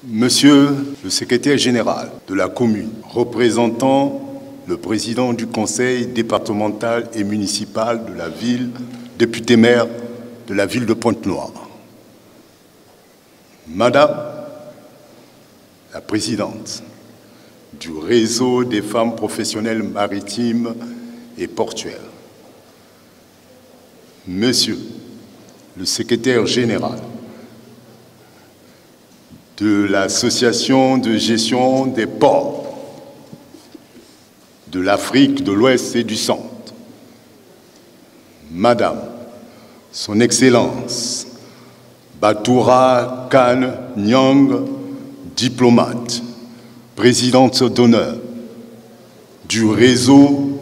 Monsieur le secrétaire général de la commune, représentant le président du conseil départemental et municipal de la ville, député maire de la ville de Pointe-Noire, Madame la présidente du réseau des femmes professionnelles maritimes et portuaires, Monsieur le secrétaire général de l'association de gestion des ports de l'Afrique de l'Ouest et du Centre, Madame Son Excellence Batoura Kane Nyang, diplomate, présidente d'honneur du réseau,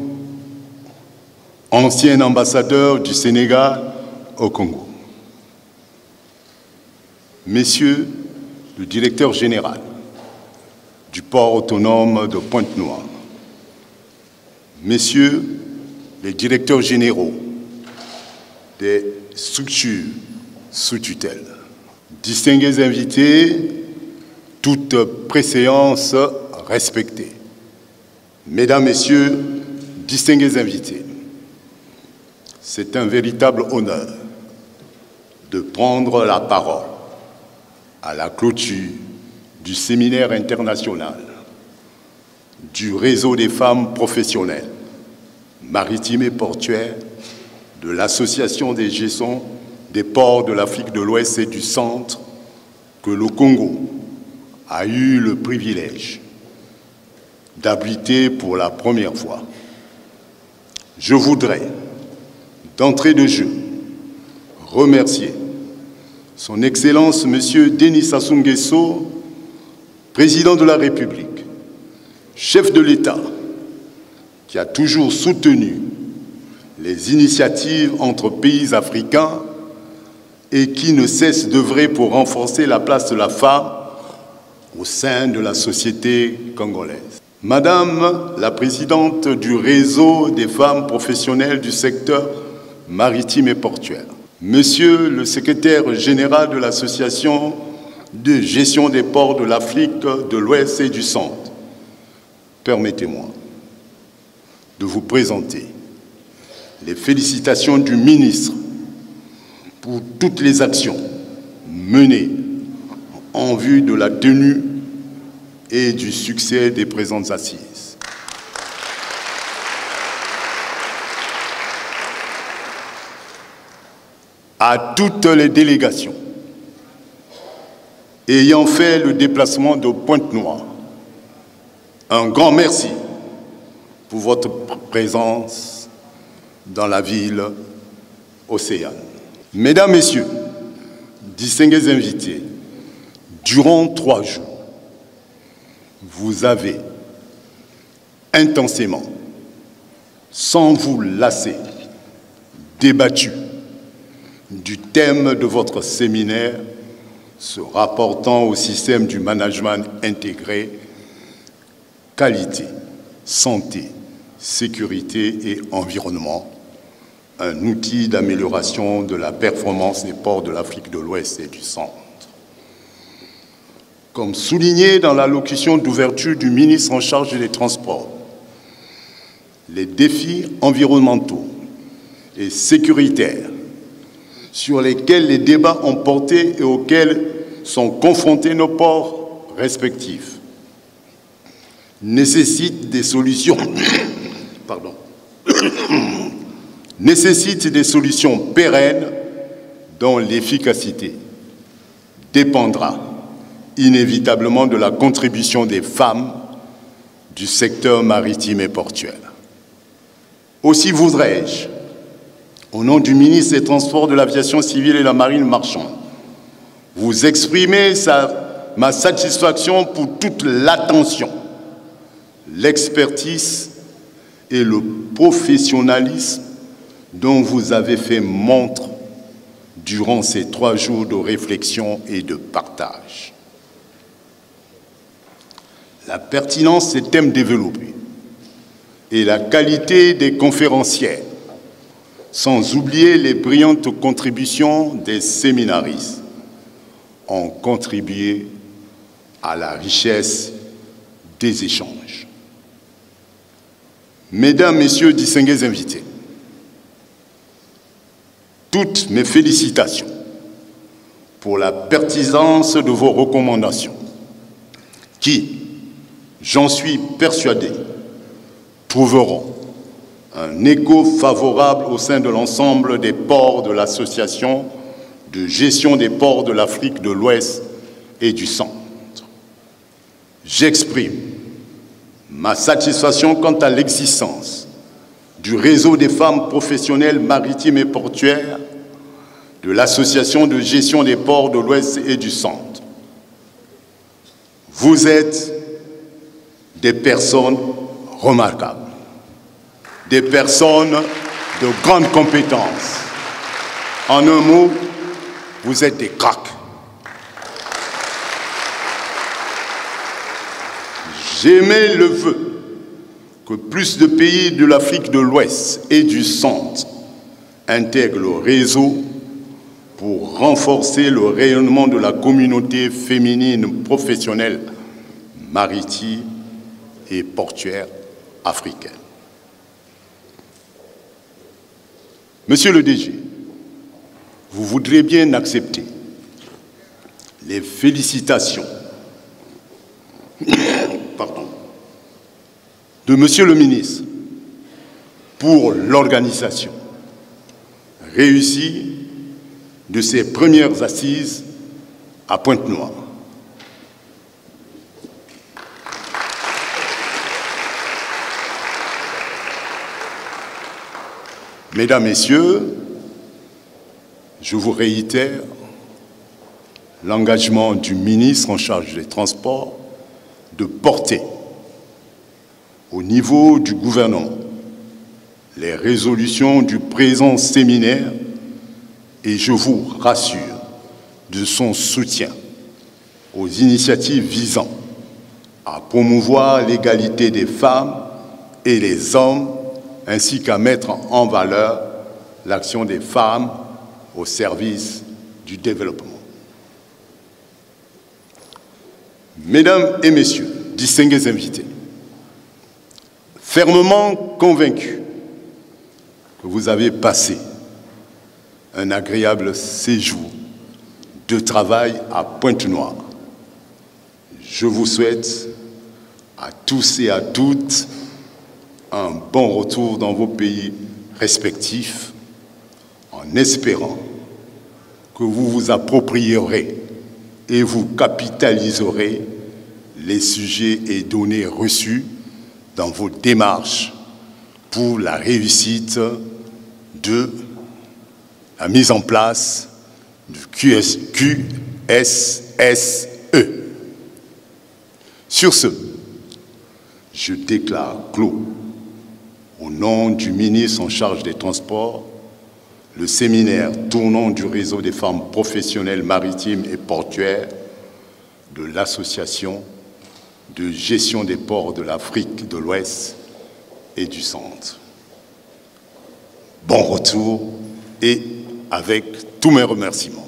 ancien ambassadeur du Sénégal au Congo, Messieurs le directeur général du port autonome de Pointe-Noire, Messieurs les directeurs généraux des structures sous tutelle, distingués invités, toute préséance respectée, Mesdames, Messieurs, distingués invités, c'est un véritable honneur de prendre la parole à la clôture du séminaire international du réseau des femmes professionnelles maritimes et portuaires de l'Association des gestions des ports de l'Afrique de l'Ouest et du Centre que le Congo a eu le privilège d'abriter pour la première fois. Je voudrais, d'entrée de jeu, remercier Son Excellence, Monsieur Denis Sassou Nguesso, président de la République, chef de l'État, qui a toujours soutenu les initiatives entre pays africains et qui ne cesse d'œuvrer pour renforcer la place de la femme au sein de la société congolaise. Madame la présidente du réseau des femmes professionnelles du secteur maritime et portuaire, Monsieur le secrétaire général de l'Association de gestion des ports de l'Afrique de l'Ouest et du Centre, permettez-moi de vous présenter les félicitations du ministre pour toutes les actions menées en vue de la tenue et du succès des présentes assises. À toutes les délégations ayant fait le déplacement de Pointe-Noire, un grand merci pour votre présence dans la ville océane. Mesdames, Messieurs, distingués invités, durant 3 jours, vous avez intensément, sans vous lasser, débattu du thème de votre séminaire se rapportant au système du management intégré, qualité, santé, sécurité et environnement, un outil d'amélioration de la performance des ports de l'Afrique de l'Ouest et du Centre. Comme souligné dans l'allocution d'ouverture du ministre en charge des Transports, les défis environnementaux et sécuritaires sur lesquels les débats ont porté et auxquels sont confrontés nos ports respectifs nécessitent des solutions, nécessitent des solutions pérennes dont l'efficacité dépendra inévitablement de la contribution des femmes du secteur maritime et portuaire. Aussi voudrais-je, au nom du ministre des Transports, de l'Aviation civile et de la Marine marchande, vous exprimer ma satisfaction pour toute l'attention, l'expertise et le professionnalisme dont vous avez fait montre durant ces 3 jours de réflexion et de partage. La pertinence des thèmes développés et la qualité des conférenciers, sans oublier les brillantes contributions des séminaristes, ont contribué à la richesse des échanges. Mesdames, Messieurs, distingués invités, toutes mes félicitations pour la pertinence de vos recommandations qui, j'en suis persuadé, trouveront un écho favorable au sein de l'ensemble des ports de l'Association de gestion des ports de l'Afrique de l'Ouest et du Centre. J'exprime ma satisfaction quant à l'existence du réseau des femmes professionnelles maritimes et portuaires de l'Association de gestion des ports de l'Ouest et du Centre. Vous êtes des personnes remarquables, des personnes de grande compétence. En un mot, vous êtes des cracks. J'émets le vœu que plus de pays de l'Afrique de l'Ouest et du Centre intègrent le réseau pour renforcer le rayonnement de la communauté féminine professionnelle maritime et portuaire africaine. Monsieur le DG, vous voudrez bien accepter les félicitations de Monsieur le ministre pour l'organisation réussie de ses premières assises à Pointe-Noire. Mesdames, Messieurs, je vous réitère l'engagement du ministre en charge des Transports de porter au niveau du gouvernement les résolutions du présent séminaire et je vous rassure de son soutien aux initiatives visant à promouvoir l'égalité des femmes et les hommes ainsi qu'à mettre en valeur l'action des femmes au service du développement. Mesdames et Messieurs, distingués invités, fermement convaincus que vous avez passé un agréable séjour de travail à Pointe-Noire, je vous souhaite à tous et à toutes un bon retour dans vos pays respectifs en espérant que vous vous approprierez et vous capitaliserez les sujets et données reçus dans vos démarches pour la réussite de la mise en place du QSSE. Sur ce, je déclare clos, au nom du ministre en charge des Transports, le séminaire tournant du réseau des femmes professionnelles maritimes et portuaires de l'Association de gestion des ports de l'Afrique de l'Ouest et du Centre. Bon retour et avec tous mes remerciements.